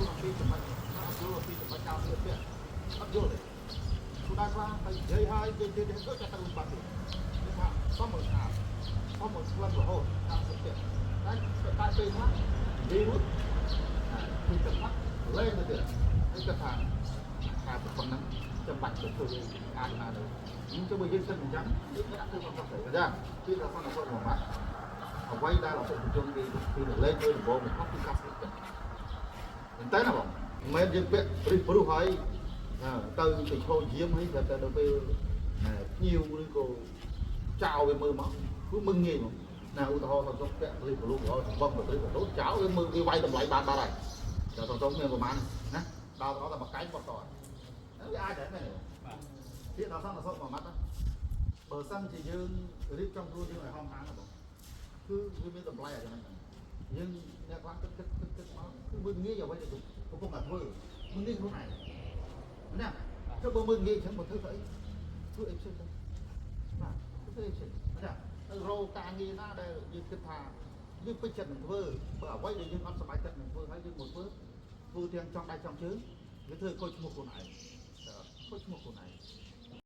ល់អំពីចំណុចអត់យល់អំពីចំណុចចោលទៀតទៀតអត់យល់ទេគូដាខ្លះទៅនិយាយហើយនិយាយទៀតដូចតែទៅបាត់ទៀតគេថាសុំមើលស្អាតសុំមើលស្គាល់រហូតតាមសុខទៀតតែពេលខ្លះនិយាយរួចគឺចាំបាច់លេងទៅទៀតហើយគាត់ថាប៉ុណ្ណឹងចាំបាច់ទៅធ្វើអាចណាទៅយើងជួយយើងគិតអញ្ចឹងយើងដាក់ធ្វើមកទៅចាគឺថាផងអត់មកបាត់អ្វីដែលអពុជនគេគឺលេងធ្វើដំបូងមកគឺកាត់ស្លឹកចិត្តមែនតើណាបងមិនយើងពាក់រិះព្រោះហើយទៅឈោយាមហើយទៅដល់ពេលភ្ញៀវឬក៏ចោលវាមើលមកគឺมึงងាយមកណាឧទាហរណ៍ថាសុខពាក់រិះព្រោះហើយបងទៅរិះព្រោះចោលវាមើលវាវាយតម្លៃបានបាត់ហើយដល់តោះមានប្រហែលណាដល់តែមកកែងបត់តវាអាចដែរមែនទេពាក្យដល់សន្តិសុខមួយម៉ាត់បើសិនជាយើងរៀបចំខ្លួនយើងឲ្យហោះហាងណាបងគឺវាមានតម្លៃអីហ្នឹងយើងអ្នកខ្លះគិតមកគឺមើលងាយអ្វីដែលកំពុងតែធ្វើមើលងាយខ្លួនឯងណាទៅបើមើលងាយអញ្ចឹងមកធ្វើស្អីធ្វើអីផ្សេងទៅបាទធ្វើអីផ្សេងណាទៅរកការងារណាដែលយើងគិតថាយើងពេញចិត្តនឹងធ្វើបើអ្វីដែលយើងអត់សប្បាយចិត្តនឹងធ្វើហើយយើងមកធ្វើទាំងចង់ដៃចង់ជើងវាធ្វើខូចឈ្មោះខ្លួនឯងខូចឈ្មោះខ្លួនឯង